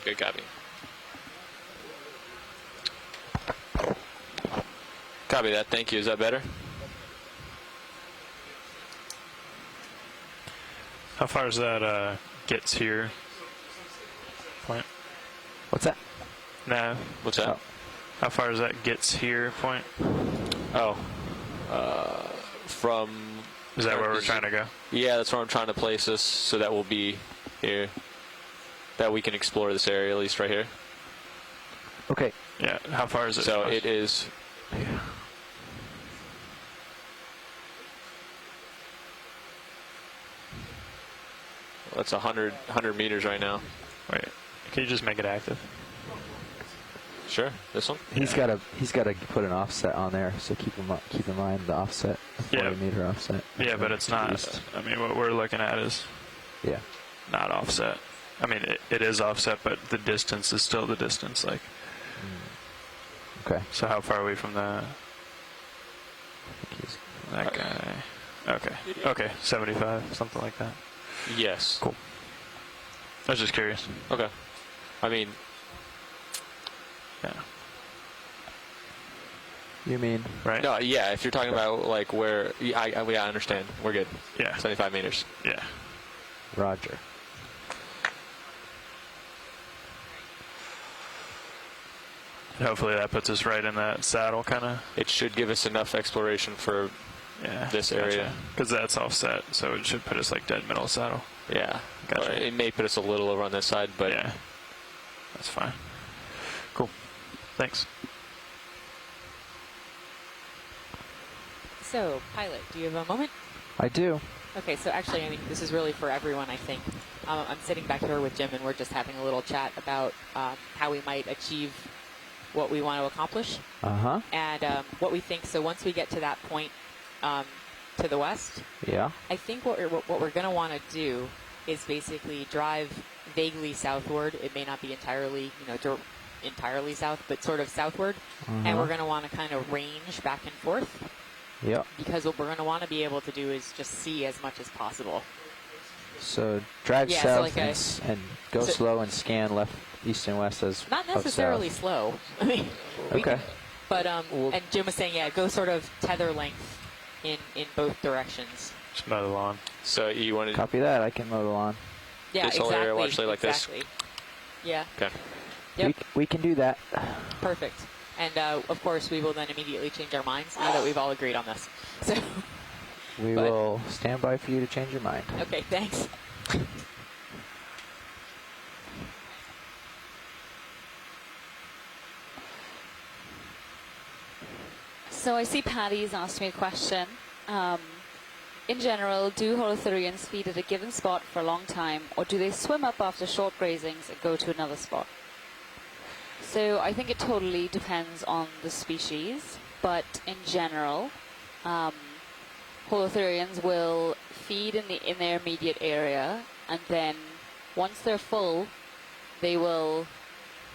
Good copy. Copy that. Thank you. Is that better? How far is that gets here? Point. What's that? Nav. What's that? Oh. How far is that gets here? Point. Oh. From... Is that where we're trying to go? Yeah, that's where I'm trying to place us, so that will be here. That we can explore this area, at least right here. Okay. Yeah. How far is it? So it is... That's 100 meters right now. Wait. Can you just make it active? Sure. This one? He's got to put an offset on there, so keep in mind the offset, the 40 meter offset. Yeah, but it's not. East. I mean, what we're looking at is Yeah. not offset. I mean, it is offset, but the distance is still the distance. Like, Okay. so how far are we from that? He's- That guy. Okay. Okay. 75, something like that. Yes. Cool. I was just curious. Okay. I mean, Yeah. You mean? Right. no, yeah, if you're talking about like where, yeah, I understand. We're good. Yeah. 75 meters. Yeah. Roger. Hopefully that puts us right in that saddle, kind of. It should give us enough exploration for, Yeah. This area. Because that's offset, so it should put us like dead middle saddle. yeah. Gotcha. Or it may put us a little over on this side, but Yeah. That's fine. Cool. Thanks. So, pilot, do you have a moment? I do. Okay, so actually, I mean, this is really for everyone, I think. I'm sitting back here with Jim, and we're just having a little chat about how we might achieve what we want to accomplish Uh-huh. and what we think. So once we get to that point to the west, Yeah. I think what we're going to want to do is basically drive vaguely southward. It may not be entirely, entirely south, but sort of southward. And we're going to want to kind of range back and forth. Yep. Because what we're going to want to be able to do is just see as much as possible. So drive Yeah, so south like and go slow and scan left, east, and west as Not of necessarily south. slow. I mean, Okay. but and Jim was saying, yeah, go sort of tether length in both directions. Just mow the lawn. so you wanted Copy that. I can mow the lawn. Yeah, this whole exactly. area actually like exactly. Yeah. this? Okay. Yep. We can do that. Perfect. And of course, we will then immediately change our minds now that we've all agreed on this. So. We will stand by for you to change your mind. Okay. Thanks. So I see Patty's asked me a question. In general, do holothurians feed at a given spot for a long time, or do they swim up after short grazings and go to another spot? So I think it totally depends on the species, but in general, holothurians will feed in their immediate area, and then once they're full, they will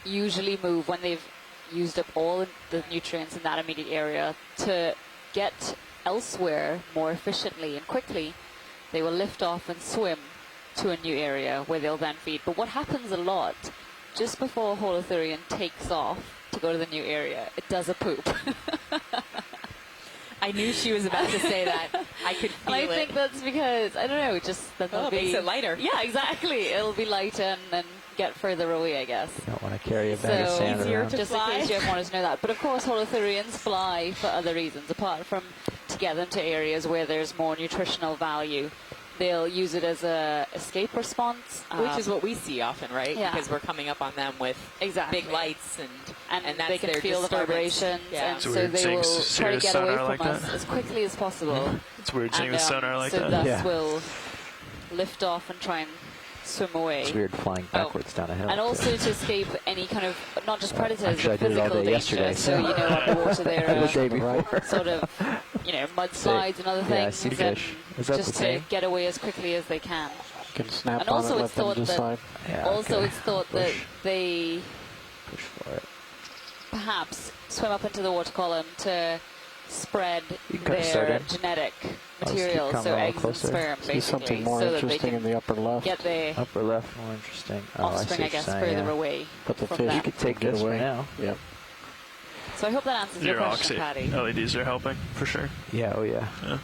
usually move when they've used up all the nutrients in that immediate area to get elsewhere more efficiently and quickly. They will lift off and swim to a new area where they'll then feed. But what happens a lot, just before a holothurian takes off to go to the new area, it does a poop. I knew she was about to say that. I could feel it. I think that's because, I don't know, just that it makes it lighter. Yeah, exactly. It'll be lighter and then get further away, I guess. You don't want to carry a bag of sand around. Just in case you ever wanted to know that. But of course, holothurians fly for other reasons, apart from to get them to areas where there's more nutritional value. They'll use it as a escape response. Which is what we see often, right? Yeah. Because we're coming up on them with big lights and that's they can their feel the vibrations. Yeah. And so they will try to get away from us as quickly as possible. It's weird seeing with sonar like so that. thus will lift off and try and swim away. It's weird flying backwards down a hill. And also to escape any kind of, not just predators, actually, but I did it all physical day danger. yesterday, So, you know, on the water there the day before. sort of, you know, mudslides and other Yeah, I things. see and fish. Is that just the to same? get away as quickly as they can. You can snap And on also it, it's let them thought that, decide. Yeah, also okay. it's thought that they Push for it. perhaps swim up into the water column to spread You can kind of start their in. genetic I'll just keep material, coming so a little eggs and closer. sperm, See basically, something more so that they interesting in can the upper left. get their Upper left, more interesting. Oh, offspring, I guess, further away But the from fish them. You could take get this away. for now. Yep. So I hope that answers your question, Patty. LEDs are helping for sure. Yeah, oh yeah. Yeah.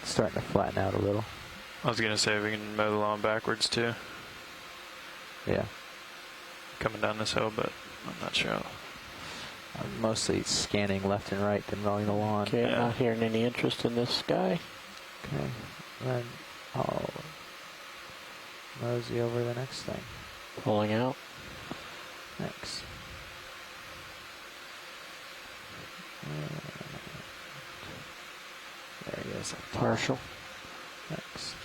It's starting to flatten out a little. I was gonna say we can mow the lawn backwards too, Yeah. coming down this hill, but I'm not sure. I'm mostly scanning left and right than mowing the lawn. Okay, I'm not hearing any interest in this guy. Okay. Then I'll mosey over the next thing. Pulling out. Thanks. There he is. Partial. Thanks.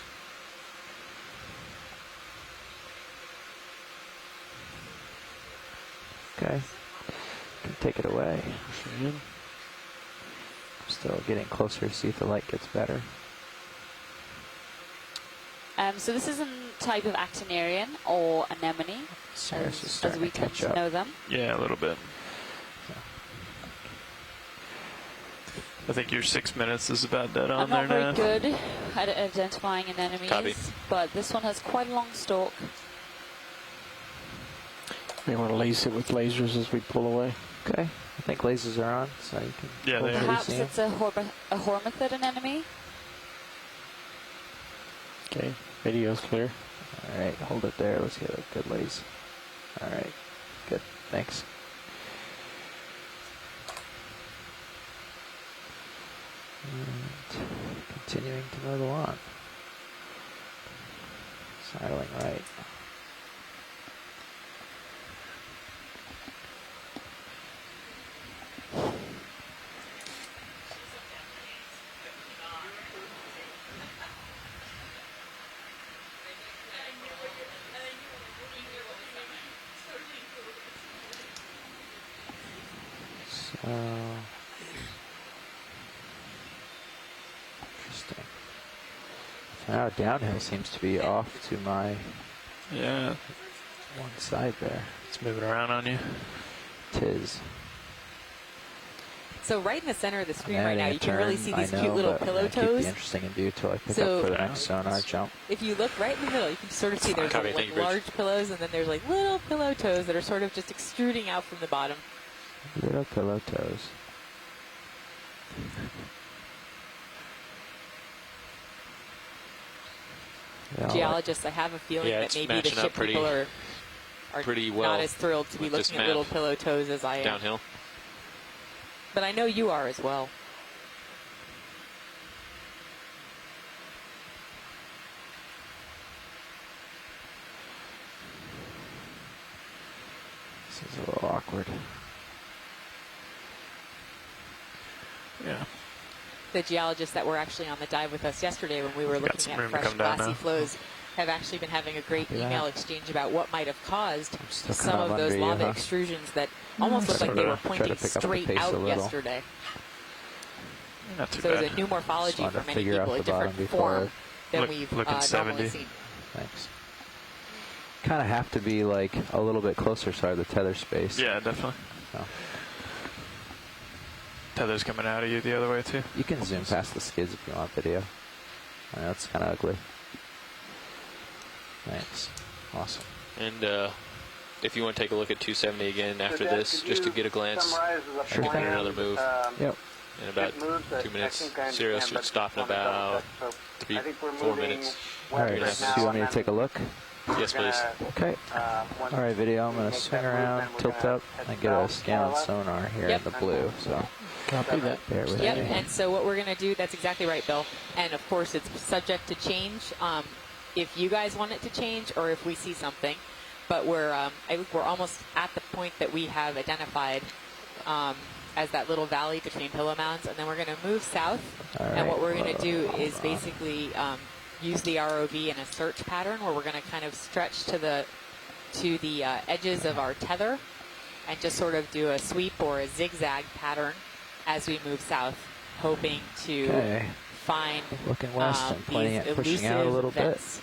Okay. Can take it away. Still getting closer to see if the light gets better. So this is a type of actinarian or anemone, Sarah's is as starting we to tend catch to up. know them. Yeah, a little bit. I think your 6 minutes is about dead on I'm there not very now. good at identifying anemones, Copy. but this one has quite a long stalk. We want to lace it with lasers as we pull away. Okay. I think lasers are on, so you can Yeah, they are. hopefully Perhaps see 'em. it's a hormethid anemone. Okay, video's clear. All right, hold it there. Let's get a good laser. All right, good. Thanks. And continuing to mow the lawn. Sidling right. So interesting. So now downhill seems to be off to my Yeah, one side there. it's moving around on you. Tis. So right in the center of the screen I'm right now, adding a you can really turn, see I these know, cute little but I'm pillow gonna keep the toes. interesting in view until I pick So- up for the next sonar jump. If you look right in the middle, you can sort of see there's Copy, like thank you, Bridge. large pillows, and then there's like little pillow toes that are sort of just extruding out from the bottom. Little pillow toes. geologists, I have a feeling that it's maybe the matching up ship pretty- people are pretty well not as thrilled to be with this looking at map. little pillow toes as I am. Downhill. But I know you are as well. This is a little awkward. Yeah. The geologists that were actually on the dive with us yesterday when we were looking some at room to fresh come down glassy now. flows have actually been having a great Yeah. email exchange about what might have caused still some kind of of those under you, lava huh? extrusions that almost looked like they were Try to pointing pick up the straight pace a out little. yesterday. Not too So bad. it's a new morphology wanted for to many figure out people, a the bottom different before form than Look- we've look at 70. normally seen. Thanks. Kind of have to be like a little bit closer, so I have the tether space. Yeah, definitely. So Tether's coming out of you the other way too. you can zoom past the skids if you want video. I know it's kind of ugly. Thanks. Awesome. And if you want to take a look at 270 again after Dad, this, could just to you get a glance, summarize the I can put plan? another move. Yep. In about It moves, 2 minutes. I think I Serial understand, should but stop in just wanna double about check. So 3, I think we're 4 moving minutes. All west right. right So now, you want me to and take a look? we're Yes, please. gonna, Okay. once All right, video. I'm we going to make swing that around, movement, we're tilt gonna up, head and get a south, scan more or on less. sonar here Yep. in the blue. So Copy that. bear with Yep, me. and so what we're going to do, that's exactly right, Bill. And of course, it's subject to change if you guys want it to change or if we see something. But we're almost at the point that we have identified as that little valley between pillow mounds, and then we're going to move south. All And right. what we're going to do is basically use the ROV in a search pattern where we're going to kind of stretch to the edges of our tether and just sort of do a sweep or a zigzag pattern as we move south, hoping to Okay. find Looking west and pointing these at pushing out a elusive little bit. vents.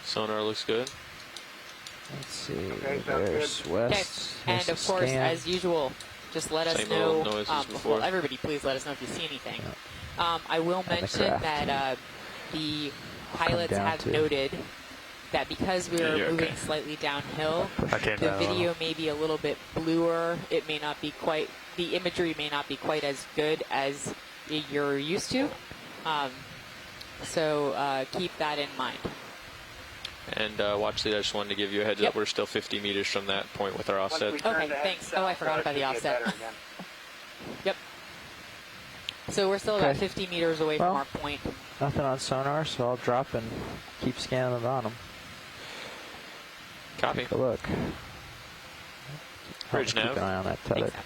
Sonar looks good. Let's see. Okay, sounds There's good. Okay, west. and Here's of the course, scan. as usual, just let us Same know. little noises Well, before. everybody, please let us know if you see anything. I will the mention craft. that the pilots down have to- noted that because we are You're moving okay. slightly downhill, I came the down a little. video may be a little bit bluer. It may not be quite, the imagery may not be quite as good as you're used to. So keep that in mind. And watch lead, I just wanted to give you a heads Yep. up. We're still 50 meters from that point with our Once offset. we turn Okay, to head thanks. south, Oh, I forgot about the it should get offset. better again. Yep. So we're still about Okay. 50 meters away Well, from our point. Nothing on sonar, so I'll drop and keep scanning the bottom. Copy. Take a look. Bridge Keep nav. an eye on that tether. Thanks, Sam.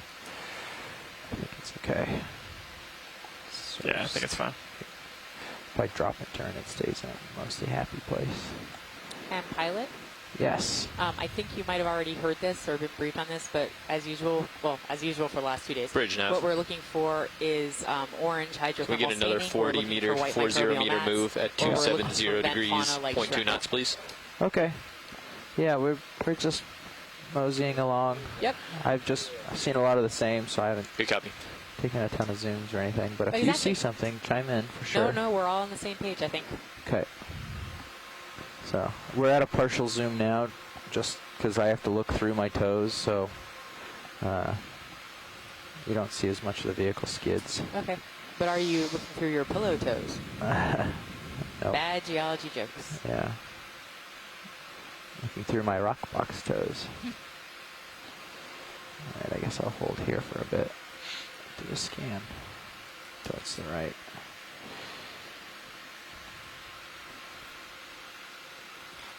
I think it's okay. Yeah, I think it's fine. If I drop and turn, it stays in a mostly happy place. And pilot? Yes. I think you might have already heard this or been briefed on this, but as usual for the last 2 days, Bridge nav. what we're looking for is orange hydrothermal Can we get another staining. We're 40 looking meter, for white 40 microbial meter mats, move at or we're looking 270 for vent degrees, fauna like 0.2 shrimp. knots, please. Okay. Yeah, we're just moseying along. Yep. I've seen a lot of the same, so I haven't Good copy. taken a ton of zooms or anything. But if you Exactly. see something, chime in for sure. No, we're all on the same page, I think. Okay. So we're at a partial zoom now, just because I have to look through my toes, so you don't see as much of the vehicle skids. Okay. But are you looking through your pillow toes? Nope. Bad geology jokes. Yeah. Looking through my rock box toes. Alright, I guess I'll hold here for a bit. Do a scan towards the right.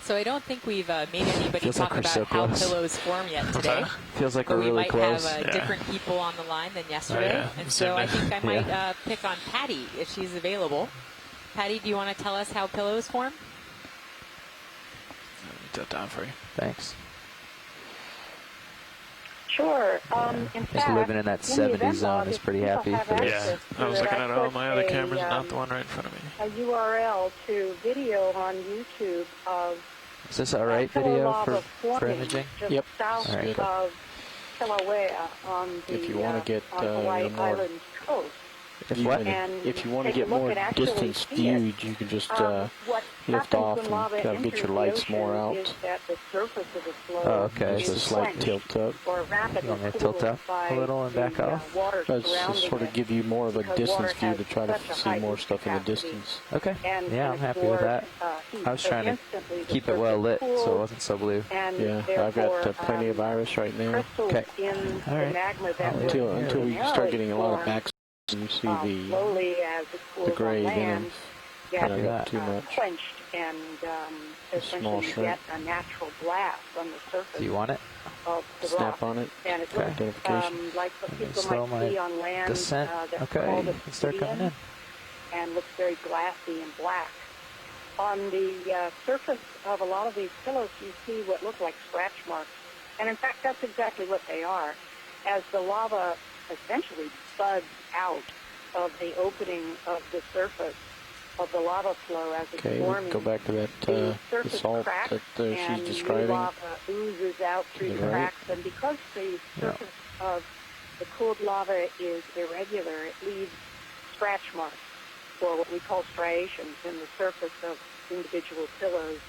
So I don't think we've made anybody Feels like talk we're about so how close. pillows form yet today. Feels like But we're we really might close. have Yeah. different people on the line than yesterday. yeah. And Same so I there. think I might Yeah. pick on Patty if she's available. Patty, do you want to tell us how pillows form? Let me jot down for you. Thanks. Sure. In Just fact, living in that the 70 event zone log, is if pretty people happy have for this. Yeah, access I was to it, looking at all my other put cameras, a, not the one right in front of me. a URL to video on YouTube of Is this alright pillow video lava for forming imaging? just Yep. south All right. of Kilauea on the If you wanna get, on Hawaii your more Islands coast. If what? If you want to take get a look more and actually distance see it. viewed, you can just What lift happens off when and lava kind of get enters your the lights more ocean out. is that the surface of the flow Oh, okay. is Just a slight quenched tilt up. or rapidly You want me to tilt cooled up by a little and back the, off? water Let's just surrounding sort of it, give you more of a because distance water view has to try to such a see high more heat stuff in the capacity distance. Okay. and Yeah, I'm can happy with that. absorb, heat. I was So trying to instantly the keep it well lit surface so it cools, wasn't so blue. and Yeah, I've therefore, got plenty of iris right now. crystals Okay. in All the right. magma that would Until we start getting a lot of ordinarily back, you see form, the slowly as it cools grade on in 'em. land, get kind of got too much. quenched, and Small essentially you shrimp. get a natural blast on the surface Do you want it? of the rock. Snap on it. And it Okay. looks Identification. like what Let me people slow might my see on land descent. that's Okay, called you can start coming in. and looks very glassy and black. On the surface of a lot of these pillows, you see what look like scratch marks. And in fact, that's exactly what they are. As the lava essentially buds out of the opening of the surface of the lava flow as it's Okay, forming, go back to that the surface salt cracks that and she's new describing. lava oozes out through To the the right. cracks. And because the surface of the cooled lava is irregular, it leaves scratch marks, or what we call striations, in the surface of individual pillows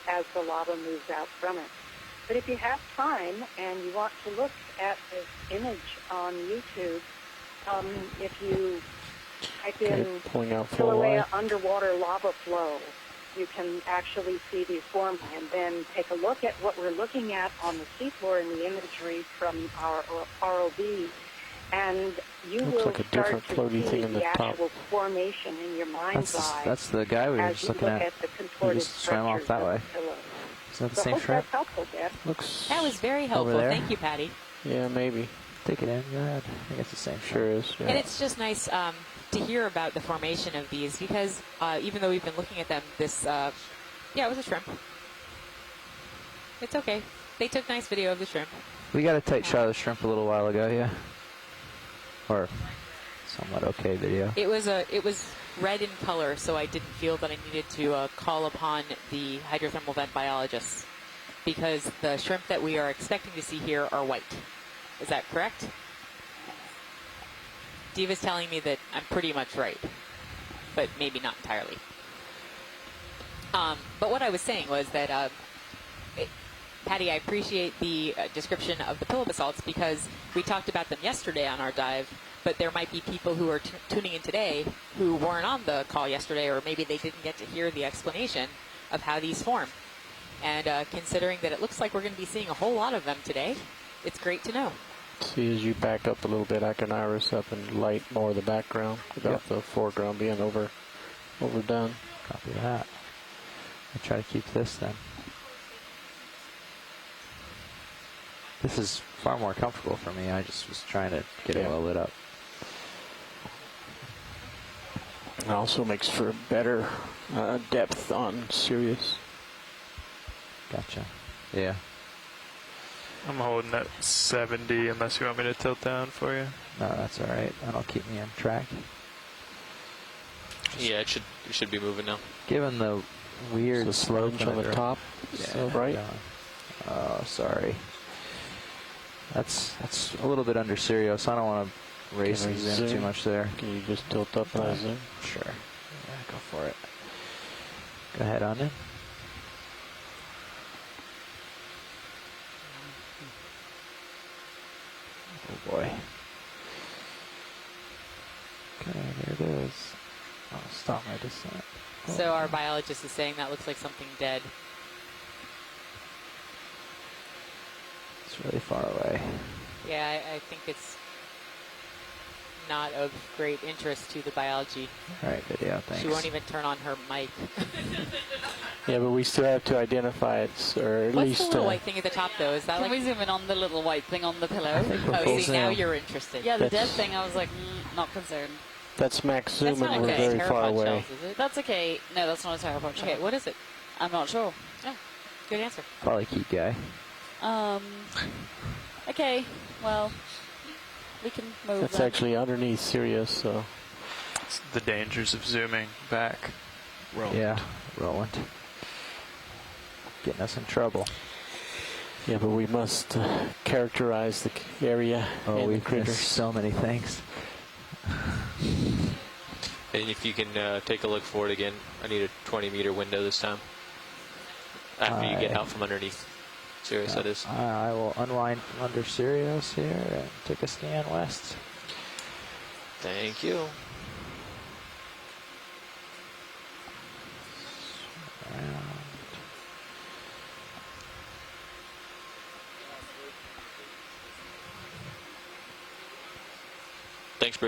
as the lava moves out from it. But if you have time and you want to look at this image on YouTube, if you type in Pulling out full Kilauea light. underwater lava flow, you can actually see these forms, and then take a look at what we're looking at on the seafloor in the imagery from our ROV, and you Looks will like a start different to floaty see thing in the the top. actual formation in your mind's eye That's the guy we were as just you looking look at. at the contorted just swam off structures that of way. the pillow. Is that the So same hope shrimp? that's helpful, Deb. Looks. That was very Over helpful. there? Thank you, Patty. Yeah, maybe. Take it in. Go ahead. I think it's the same Sure shrimp. is. Yeah. And it's just nice to hear about the formation of these, because even though we've been looking at them, yeah, it was a shrimp. It's okay. They took nice video of the shrimp. We got a tight shot of the shrimp a little while ago, yeah. Or somewhat okay video. It was red in color, so I didn't feel that I needed to call upon the hydrothermal vent biologists, because the shrimp that we are expecting to see here are white. Is that correct? Diva's telling me that I'm pretty much right, but maybe not entirely. But what I was saying was that, Patty, I appreciate the description of the pillow basalts, because we talked about them yesterday on our dive, but there might be people who are tuning in today who weren't on the call yesterday, or maybe they didn't get to hear the explanation of how these form. And considering that it looks like we're going to be seeing a whole lot of them today, it's great to know. See, as you back up a little bit, I can iris up and light more of the background without the foreground being overdone. Copy that. I'll try to keep this then. This is far more comfortable for me. I just was trying to get it well lit up. It also makes for better depth on Sirius. Gotcha. Yeah. I'm holding at 70 unless you want me to tilt down for you. No, that's all right. That'll keep me on track. Yeah, it should be moving now. Given the weird So slope on the top, yeah, right? Oh, sorry. That's a little bit under Sirio, so I don't want to race Can and I zoom too zoom? much there. Can you just tilt up and I zoom? Sure. Yeah, go for it. Go ahead on in. Oh boy. Okay, there it is. I'll stop my descent. So our biologist is saying that looks like something dead. It's really far away. Yeah, I think it's not of great interest to the biology. All right, video, thanks. She won't even turn on her mic. Yeah, but we still have to identify it, or at What's least. the little white thing at the top, though? Is that Can like... we zoom in on the little white thing on the pillow? I think we're Oh, full see, now zoom. you're interested. Yeah, the dead That's- thing, I was like, not concerned. That's max zoom, That's not and like we're the very far pteropod away. shells, is it? That's okay. No, that's not a pteropod shell. Okay, what is it? I'm not sure. Oh, good answer. Polykeet guy. Okay, well, we can move That's then. actually underneath Sirius, so. It's the dangers of zooming back. Yeah, Roland. Getting us in trouble. Yeah, but we must characterize the area Oh, and the we've missed critters. so many things. And if you can take a look for it again, I need a 20-meter window this time. After you get out from underneath Sirius, that is. I will unwind from under Sirius here and take a scan west. Thank you. Thanks, Bridge.